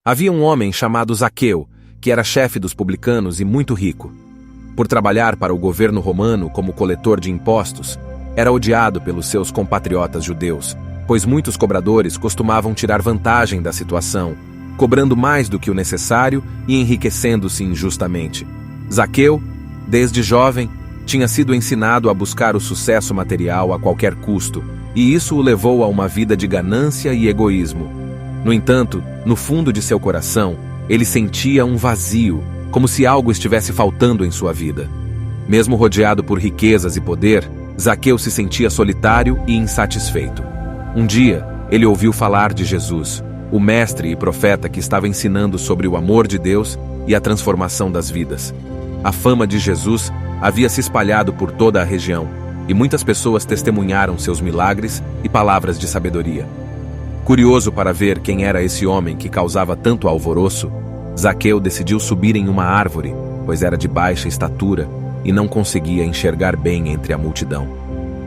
Havia um homem chamado Zaqueu, que era chefe dos publicanos e muito rico. Por trabalhar para o governo romano como coletor de impostos, era odiado pelos seus compatriotas judeus, pois muitos cobradores costumavam tirar vantagem da situação, cobrando mais do que o necessário e enriquecendo-se injustamente. Zaqueu, desde jovem, tinha sido ensinado a buscar o sucesso material a qualquer custo, e isso o levou a uma vida de ganância e egoísmo. No entanto, no fundo de seu coração, ele sentia um vazio, como se algo estivesse faltando em sua vida. Mesmo rodeado por riquezas e poder, Zaqueu se sentia solitário e insatisfeito. Um dia, ele ouviu falar de Jesus, o mestre e profeta que estava ensinando sobre o amor de Deus e a transformação das vidas. A fama de Jesus havia se espalhado por toda a região, e muitas pessoas testemunharam seus milagres e palavras de sabedoria. Curioso para ver quem era esse homem que causava tanto alvoroço, Zaqueu decidiu subir em uma árvore, pois era de baixa estatura e não conseguia enxergar bem entre a multidão.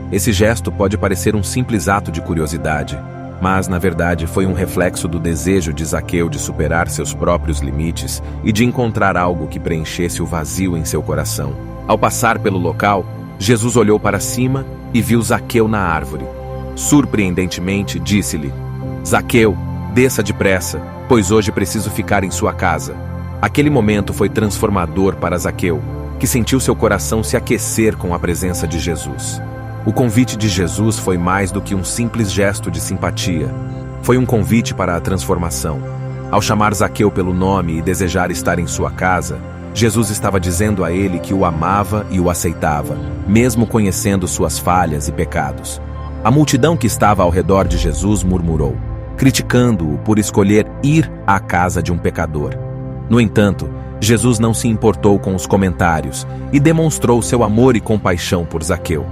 Esse gesto pode parecer um simples ato de curiosidade, mas, na verdade, foi um reflexo do desejo de Zaqueu de superar seus próprios limites e de encontrar algo que preenchesse o vazio em seu coração. Ao passar pelo local, Jesus olhou para cima e viu Zaqueu na árvore. Surpreendentemente, disse-lhe: Zaqueu, desça depressa, pois hoje preciso ficar em sua casa. Aquele momento foi transformador para Zaqueu, que sentiu seu coração se aquecer com a presença de Jesus. O convite de Jesus foi mais do que um simples gesto de simpatia. Foi um convite para a transformação. Ao chamar Zaqueu pelo nome e desejar estar em sua casa, Jesus estava dizendo a ele que o amava e o aceitava, mesmo conhecendo suas falhas e pecados. A multidão que estava ao redor de Jesus murmurou, criticando-o por escolher ir à casa de um pecador. No entanto, Jesus não se importou com os comentários e demonstrou seu amor e compaixão por Zaqueu.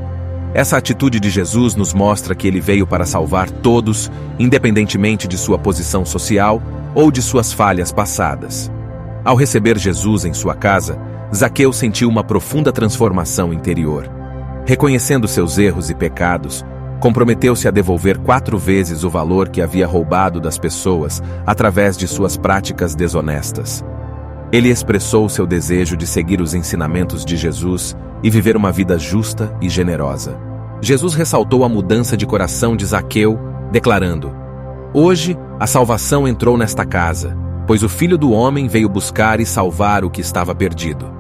Essa atitude de Jesus nos mostra que ele veio para salvar todos, independentemente de sua posição social ou de suas falhas passadas. Ao receber Jesus em sua casa, Zaqueu sentiu uma profunda transformação interior. Reconhecendo seus erros e pecados, comprometeu-se a devolver 4 vezes o valor que havia roubado das pessoas através de suas práticas desonestas. Ele expressou seu desejo de seguir os ensinamentos de Jesus e viver uma vida justa e generosa. Jesus ressaltou a mudança de coração de Zaqueu, declarando: Hoje a salvação entrou nesta casa, pois o Filho do Homem veio buscar e salvar o que estava perdido.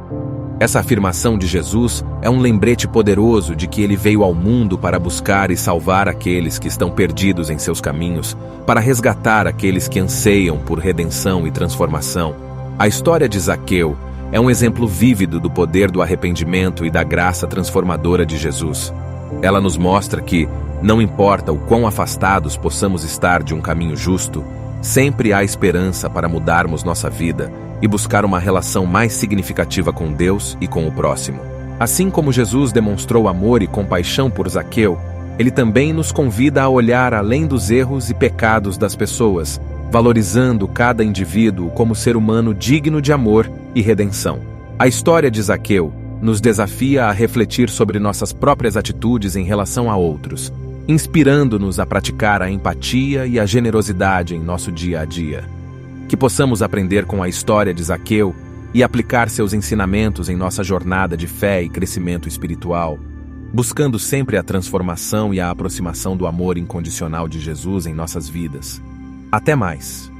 Essa afirmação de Jesus é um lembrete poderoso de que ele veio ao mundo para buscar e salvar aqueles que estão perdidos em seus caminhos, para resgatar aqueles que anseiam por redenção e transformação. A história de Zaqueu é um exemplo vívido do poder do arrependimento e da graça transformadora de Jesus. Ela nos mostra que, não importa o quão afastados possamos estar de um caminho justo, sempre há esperança para mudarmos nossa vida e buscar uma relação mais significativa com Deus e com o próximo. Assim como Jesus demonstrou amor e compaixão por Zaqueu, ele também nos convida a olhar além dos erros e pecados das pessoas, valorizando cada indivíduo como ser humano digno de amor e redenção. A história de Zaqueu nos desafia a refletir sobre nossas próprias atitudes em relação a outros, inspirando-nos a praticar a empatia e a generosidade em nosso dia a dia. Que possamos aprender com a história de Zaqueu e aplicar seus ensinamentos em nossa jornada de fé e crescimento espiritual, buscando sempre a transformação e a aproximação do amor incondicional de Jesus em nossas vidas. Até mais!